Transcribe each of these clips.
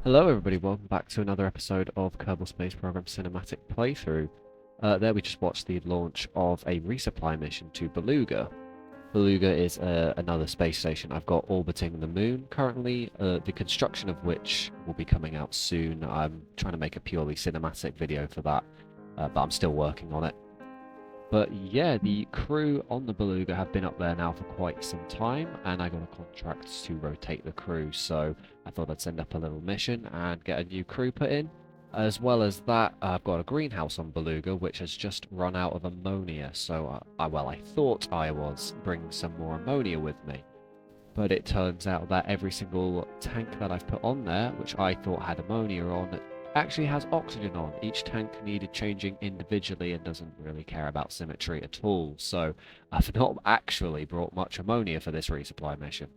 Hello everybody, welcome back to another episode of Kerbal Space Program Cinematic Playthrough. There we just watched the launch of a resupply mission to Beluga. Beluga is another space station I've got orbiting the moon currently, the construction of which will be coming out soon. I'm trying to make a purely cinematic video for that, but I'm still working on it. But yeah, the crew on the Beluga have been up there now for quite some time, and I got a contract to rotate the crew, so I thought I'd send up a little mission and get a new crew put in. As well as that, I've got a greenhouse on Beluga, which has just run out of ammonia, so I thought I was bringing some more ammonia with me. But it turns out that every single tank that I've put on there, which I thought had ammonia on, actually has oxygen on. Each tank needed changing individually and doesn't really care about symmetry at all, so I've not actually brought much ammonia for this resupply mission.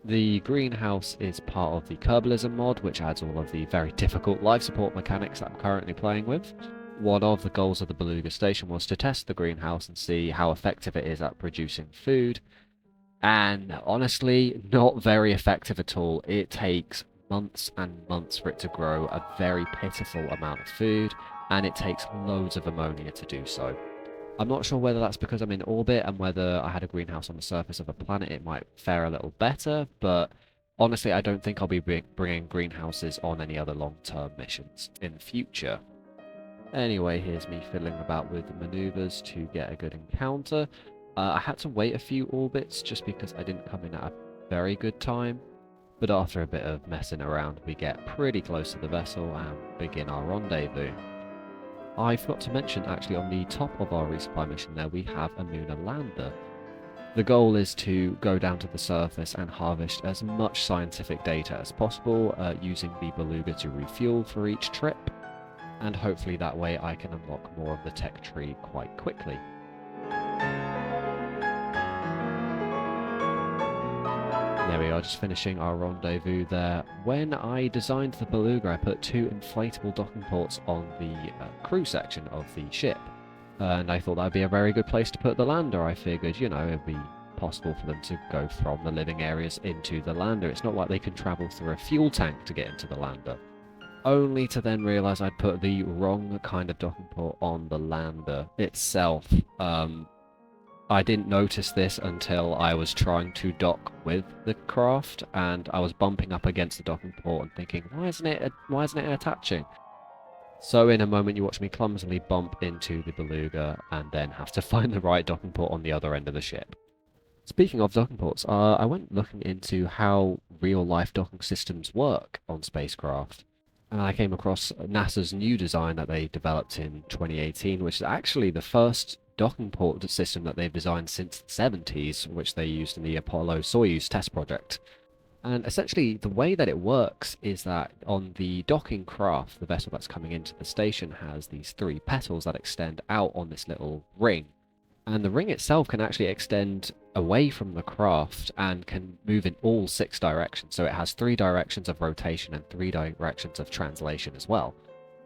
The greenhouse is part of the Kerbalism mod, which adds all of the very difficult life support mechanics that I'm currently playing with. One of the goals of the Beluga station was to test the greenhouse and see how effective it is at producing food, and honestly, not very effective at all. It takes months and months for it to grow a very pitiful amount of food, and it takes loads of ammonia to do so. I'm not sure whether that's because I'm in orbit and whether I had a greenhouse on the surface of a planet it might fare a little better, but honestly I don't think I'll be bringing greenhouses on any other long-term missions in the future. Anyway, here's me fiddling about with the maneuvers to get a good encounter. I had to wait a few orbits just because I didn't come in at a very good time. But after a bit of messing around, we get pretty close to the vessel and begin our rendezvous. I forgot to mention, actually, on the top of our resupply mission there, we have a lunar lander. The goal is to go down to the surface and harvest as much scientific data as possible, using the Beluga to refuel for each trip, and hopefully that way I can unlock more of the tech tree quite quickly. There we are, just finishing our rendezvous there. When I designed the Beluga, I put two inflatable docking ports on the crew section of the ship. And I thought that would be a very good place to put the lander. I figured, you know, it'd be possible for them to go from the living areas into the lander. It's not like they can travel through a fuel tank to get into the lander. Only to then realise I'd put the wrong kind of docking port on the lander itself. I didn't notice this until I was trying to dock with the craft, and I was bumping up against the docking port and thinking, why isn't it attaching? So in a moment you watch me clumsily bump into the Beluga and then have to find the right docking port on the other end of the ship. Speaking of docking ports, I went looking into how real-life docking systems work on spacecraft. And I came across NASA's new design that they developed in 2018, which is actually the first docking port system that they've designed since the 70s, which they used in the Apollo-Soyuz test project. And essentially, the way that it works is that on the docking craft, the vessel that's coming into the station has these three petals that extend out on this little ring. And the ring itself can actually extend away from the craft and can move in all 6 directions. So it has 3 directions of rotation and 3 directions of translation as well.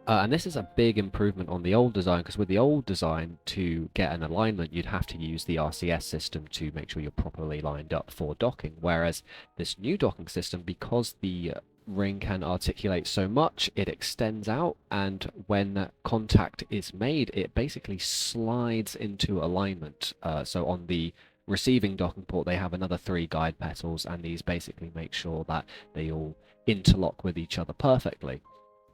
And this is a big improvement on the old design, because with the old design, to get an alignment, you'd have to use the RCS system to make sure you're properly lined up for docking. Whereas this new docking system, because the ring can articulate so much, it extends out, and when contact is made, it basically slides into alignment. So on the receiving docking port, they have another 3 guide petals, and these basically make sure that they all interlock with each other perfectly.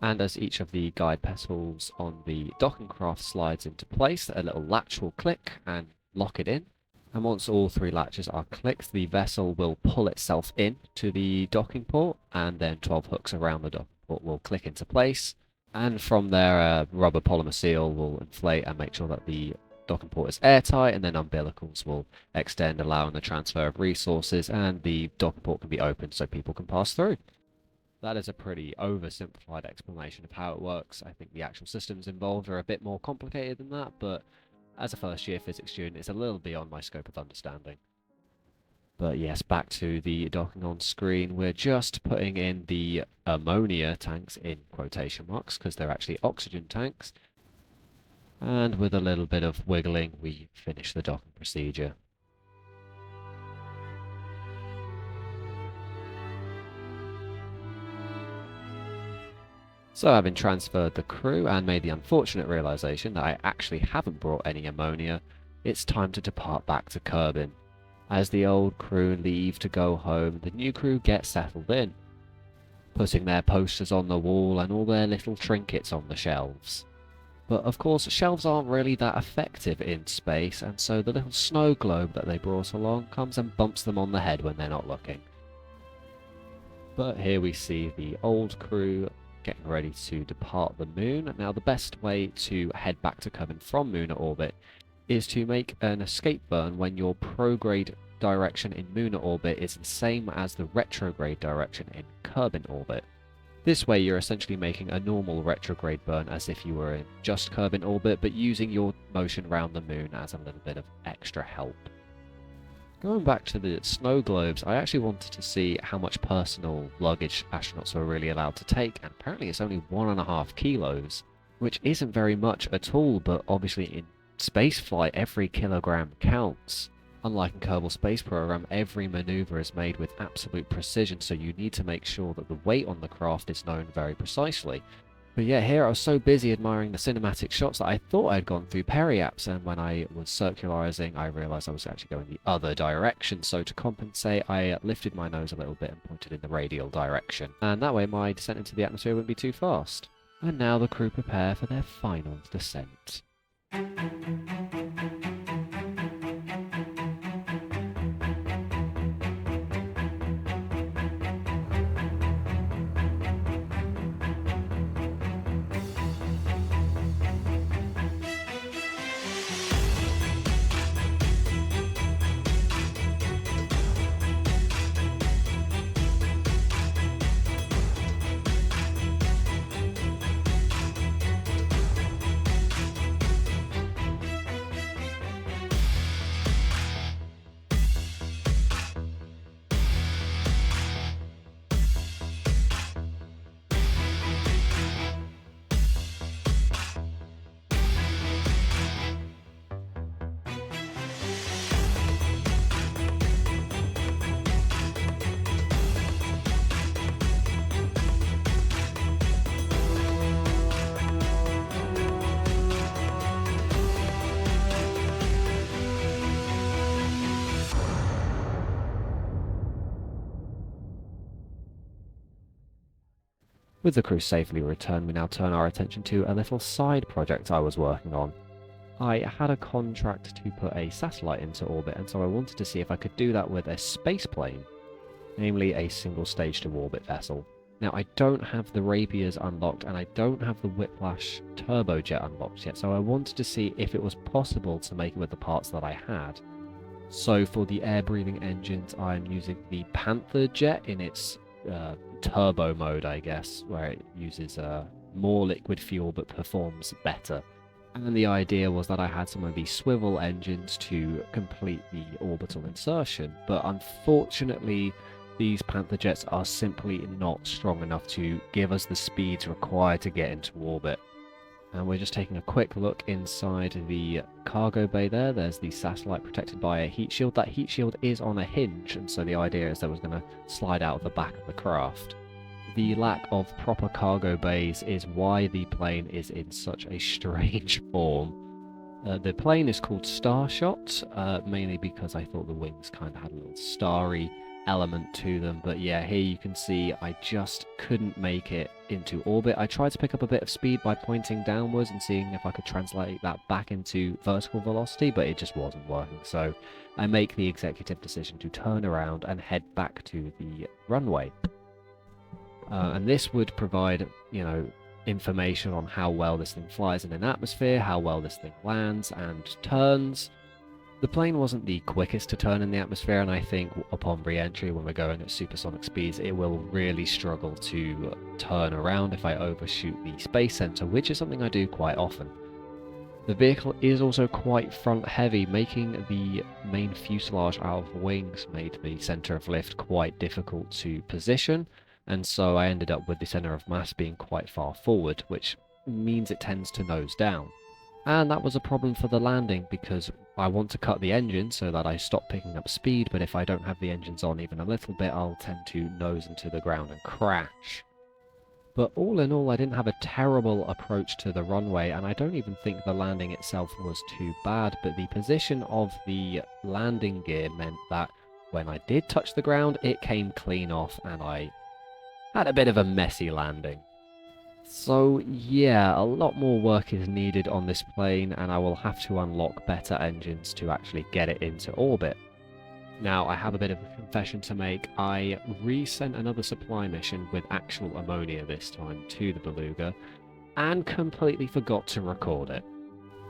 And as each of the guide petals on the docking craft slides into place, a little latch will click and lock it in. And once all 3 latches are clicked, the vessel will pull itself in to the docking port, and then 12 hooks around the docking port will click into place. And from there, a rubber polymer seal will inflate and make sure that the docking port is airtight, and then umbilicals will extend, allowing the transfer of resources, and the docking port can be opened so people can pass through. That is a pretty oversimplified explanation of how it works. I think the actual systems involved are a bit more complicated than that, but as a first-year physics student, it's a little beyond my scope of understanding. But yes, back to the docking on screen. We're just putting in the ammonia tanks in quotation marks, because they're actually oxygen tanks. And with a little bit of wiggling, we finish the docking procedure. So having transferred the crew and made the unfortunate realization that I actually haven't brought any ammonia, it's time to depart back to Kerbin. As the old crew leave to go home, the new crew get settled in, putting their posters on the wall and all their little trinkets on the shelves. But of course, shelves aren't really that effective in space, and so the little snow globe that they brought along comes and bumps them on the head when they're not looking. But here we see the old crew getting ready to depart the moon. Now, the best way to head back to Kerbin from lunar orbit is to make an escape burn when your prograde direction in lunar orbit is the same as the retrograde direction in Kerbin orbit. This way you're essentially making a normal retrograde burn as if you were in just Kerbin orbit, but using your motion around the moon as a little bit of extra help. Going back to the snow globes, I actually wanted to see how much personal luggage astronauts were really allowed to take, and apparently it's only 1.5 kilos, which isn't very much at all, but obviously in spaceflight every kilogram counts. Unlike in Kerbal Space Program, every maneuver is made with absolute precision, so you need to make sure that the weight on the craft is known very precisely. But yeah, here I was so busy admiring the cinematic shots that I thought I'd gone through periaps, and when I was circularizing, I realized I was actually going the other direction. So to compensate, I lifted my nose a little bit and pointed in the radial direction. And that way my descent into the atmosphere wouldn't be too fast. And now the crew prepare for their final descent. With the crew safely returned, we now turn our attention to a little side project I was working on. I had a contract to put a satellite into orbit, and so I wanted to see if I could do that with a spaceplane, namely a single-stage-to-orbit vessel. Now, I don't have the Rapiers unlocked, and I don't have the Whiplash turbojet unlocked yet, so I wanted to see if it was possible to make it with the parts that I had. So for the air-breathing engines, I'm using the Panther jet in its turbo mode, I guess, where it uses more liquid fuel but performs better. And the idea was that I had some of these swivel engines to complete the orbital insertion, but unfortunately these Panther jets are simply not strong enough to give us the speeds required to get into orbit. And we're just taking a quick look inside the cargo bay there. There's the satellite protected by a heat shield. That heat shield is on a hinge, and so the idea is that it was going to slide out of the back of the craft. The lack of proper cargo bays is why the plane is in such a strange form. The plane is called Starshot, mainly because I thought the wings kind of had a little starry element to them, but yeah, here you can see I just couldn't make it into orbit. I tried to pick up a bit of speed by pointing downwards and seeing if I could translate that back into vertical velocity, but it just wasn't working, so I make the executive decision to turn around and head back to the runway. And this would provide, information on how well this thing flies in an atmosphere, how well this thing lands and turns. The plane wasn't the quickest to turn in the atmosphere, and I think upon re-entry, when we're going at supersonic speeds, it will really struggle to turn around if I overshoot the space center, which is something I do quite often. The vehicle is also quite front heavy, making the main fuselage out of wings made the center of lift quite difficult to position, and so I ended up with the center of mass being quite far forward, which means it tends to nose down. And that was a problem for the landing, because I want to cut the engine so that I stop picking up speed, but if I don't have the engines on even a little bit, I'll tend to nose into the ground and crash. But all in all, I didn't have a terrible approach to the runway, and I don't even think the landing itself was too bad, but the position of the landing gear meant that when I did touch the ground, it came clean off, and I had a bit of a messy landing. So yeah, a lot more work is needed on this plane, and I will have to unlock better engines to actually get it into orbit. Now, I have a bit of a confession to make. I resent another supply mission with actual ammonia this time to the Beluga, and completely forgot to record it.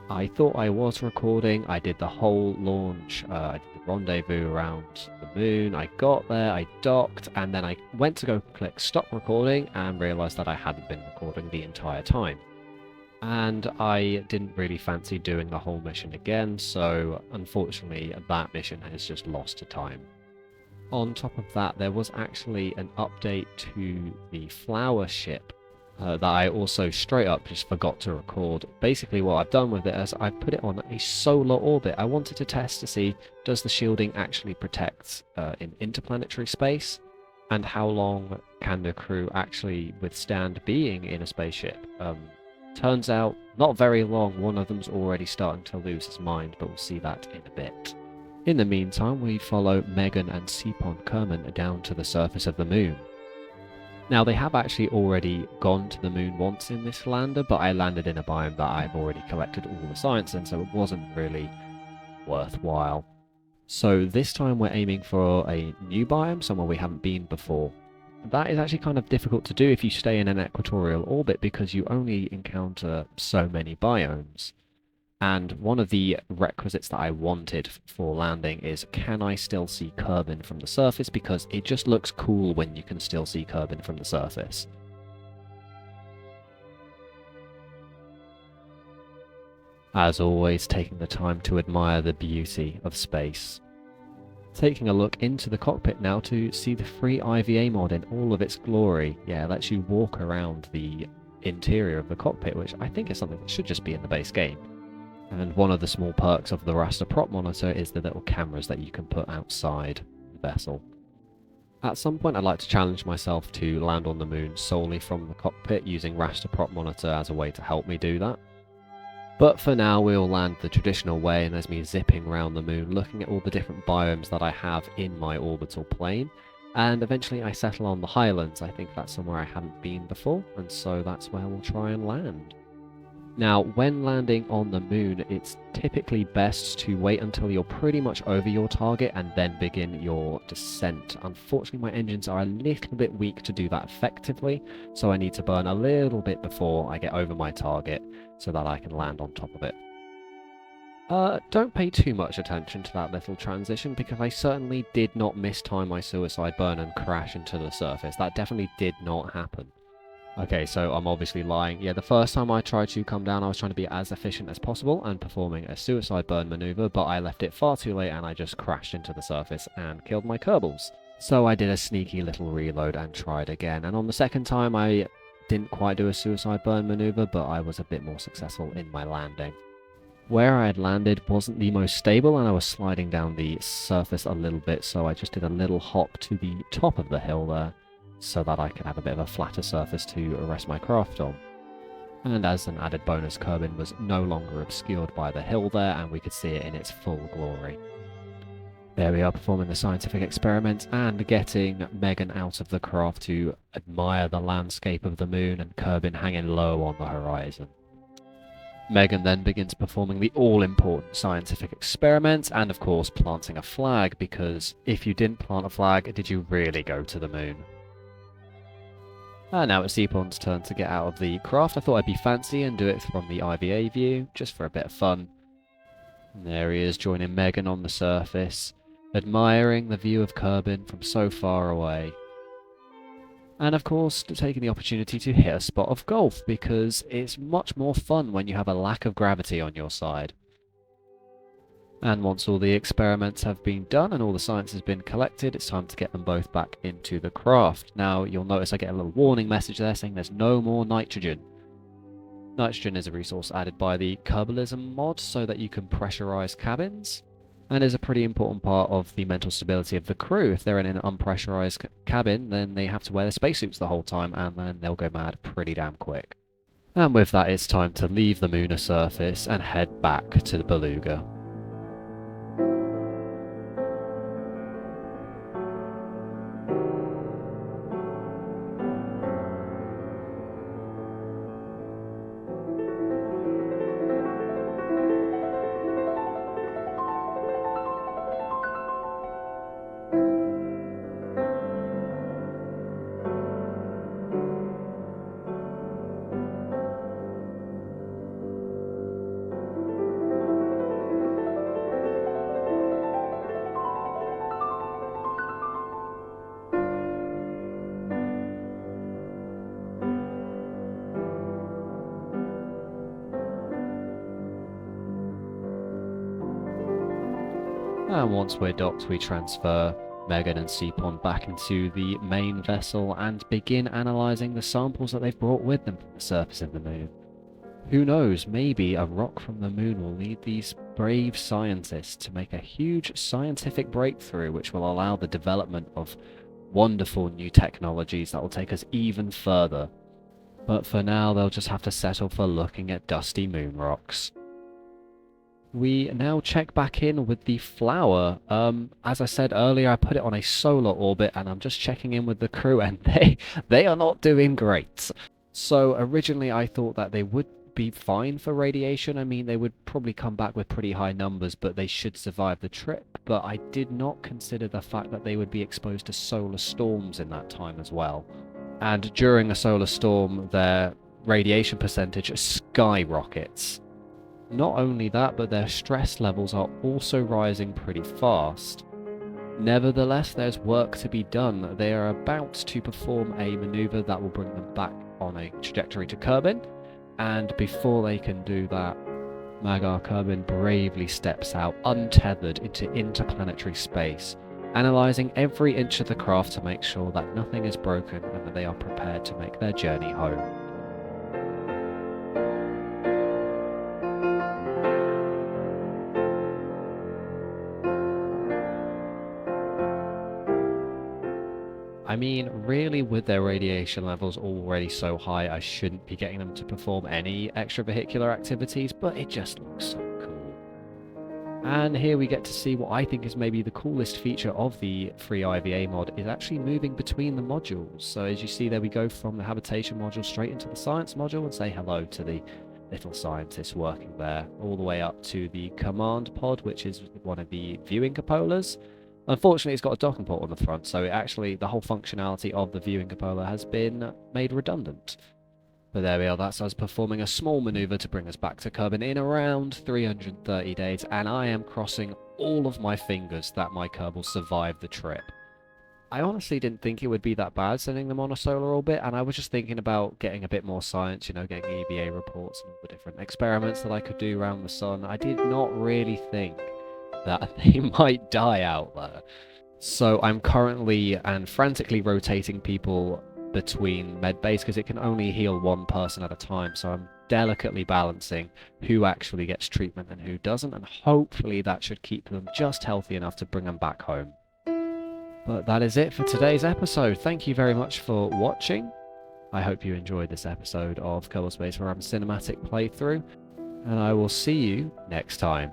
I thought I was recording, I did the whole launch, I did the rendezvous around the moon, I got there, I docked, and then I went to go click stop recording and realised that I hadn't been recording the entire time. And I didn't really fancy doing the whole mission again, so unfortunately that mission has just lost to time. On top of that, there was actually an update to the flower ship that I also straight up just forgot to record. Basically what I've done with it is I've put it on a solar orbit. I wanted to test to see, does the shielding actually protect in interplanetary space, and how long can the crew actually withstand being in a spaceship. Turns out, not very long. One of them's already starting to lose his mind, but we'll see that in a bit. In the meantime, we follow Megan and Sepon Kerman down to the surface of the moon. Now, they have actually already gone to the moon once in this lander, but I landed in a biome that I've already collected all the science in, so it wasn't really worthwhile. So this time we're aiming for a new biome, somewhere we haven't been before. That is actually kind of difficult to do if you stay in an equatorial orbit, because you only encounter so many biomes. And one of the requisites that I wanted for landing is, can I still see Kerbin from the surface? Because it just looks cool when you can still see Kerbin from the surface. As always, taking the time to admire the beauty of space. Taking a look into the cockpit now to see the free IVA mod in all of its glory. Yeah, it lets you walk around the interior of the cockpit, which I think is something that should just be in the base game. And one of the small perks of the raster prop monitor is the little cameras that you can put outside the vessel. At some point I'd like to challenge myself to land on the moon solely from the cockpit using raster prop monitor as a way to help me do that. But for now we'll land the traditional way, and there's me zipping around the moon looking at all the different biomes that I have in my orbital plane. And eventually I settle on the Highlands. I think that's somewhere I haven't been before, and so that's where we'll try and land. Now, when landing on the moon, it's typically best to wait until you're pretty much over your target and then begin your descent. Unfortunately, my engines are a little bit weak to do that effectively, so I need to burn a little bit before I get over my target so that I can land on top of it. Don't pay too much attention to that little transition, because I certainly did not mistime my suicide burn and crash into the surface. That definitely did not happen. Okay, so I'm obviously lying. Yeah, the first time I tried to come down, I was trying to be as efficient as possible and performing a suicide burn maneuver, but I left it far too late and I just crashed into the surface and killed my Kerbals. So I did a sneaky little reload and tried again, and on the second time I didn't quite do a suicide burn maneuver, but I was a bit more successful in my landing. Where I had landed wasn't the most stable, and I was sliding down the surface a little bit, so I just did a little hop to the top of the hill there, so that I could have a bit of a flatter surface to rest my craft on. And as an added bonus, Kerbin was no longer obscured by the hill there, and we could see it in its full glory. There we are, performing the scientific experiments and getting Megan out of the craft to admire the landscape of the moon, and Kerbin hanging low on the horizon. Megan then begins performing the all-important scientific experiments and, of course, planting a flag, because if you didn't plant a flag, did you really go to the moon? Now it's Sepon's turn to get out of the craft. I thought I'd be fancy and do it from the IVA view, just for a bit of fun. And there he is, joining Megan on the surface, admiring the view of Kerbin from so far away. And of course, taking the opportunity to hit a spot of golf, because it's much more fun when you have a lack of gravity on your side. And once all the experiments have been done and all the science has been collected, it's time to get them both back into the craft. Now, you'll notice I get a little warning message there saying there's no more nitrogen. Nitrogen is a resource added by the Kerbalism mod so that you can pressurize cabins. and is a pretty important part of the mental stability of the crew. If they're in an unpressurized cabin, then they have to wear their spacesuits the whole time, and then they'll go mad pretty damn quick. And with that, it's time to leave the lunar surface and head back to the Beluga. And once we're docked, we transfer Megan and Seapon back into the main vessel and begin analysing the samples that they've brought with them from the surface of the moon. Who knows, maybe a rock from the moon will lead these brave scientists to make a huge scientific breakthrough which will allow the development of wonderful new technologies that will take us even further. But for now, they'll just have to settle for looking at dusty moon rocks. We now check back in with the Flower. As I said earlier, I put it on a solar orbit, and I'm just checking in with the crew, and they are not doing great. So originally I thought that they would be fine for radiation. I mean, they would probably come back with pretty high numbers, but they should survive the trip. But I did not consider the fact that they would be exposed to solar storms in that time as well. And during a solar storm, their radiation percentage skyrockets. Not only that, but their stress levels are also rising pretty fast. Nevertheless, there's work to be done. They are about to perform a maneuver that will bring them back on a trajectory to Kerbin, and before they can do that, Magar Kerbin bravely steps out untethered into interplanetary space, analysing every inch of the craft to make sure that nothing is broken and that they are prepared to make their journey home. I mean, really, with their radiation levels already so high, I shouldn't be getting them to perform any extravehicular activities, but it just looks so cool. And here we get to see what I think is maybe the coolest feature of the free IVA mod, is actually moving between the modules. So as you see there, we go from the habitation module straight into the science module and say hello to the little scientists working there, all the way up to the command pod, which is one of the viewing cupolas. Unfortunately, it's got a docking port on the front, so the whole functionality of the viewing cupola has been made redundant. But there we are, that's us performing a small maneuver to bring us back to Kerbin in around 330 days, and I am crossing all of my fingers that my Kerbal survive the trip. I honestly didn't think it would be that bad sending them on a solar orbit, and I was just thinking about getting a bit more science, you know, getting EVA reports and all the different experiments that I could do around the sun. I did not really think that they might die out there. So I'm currently and frantically rotating people between med bays because it can only heal one person at a time, so I'm delicately balancing who actually gets treatment and who doesn't, and hopefully that should keep them just healthy enough to bring them back home. But that is it for today's episode. Thank you very much for watching. I hope you enjoyed this episode of Kerbal Space Program Cinematic Playthrough, and I will see you next time.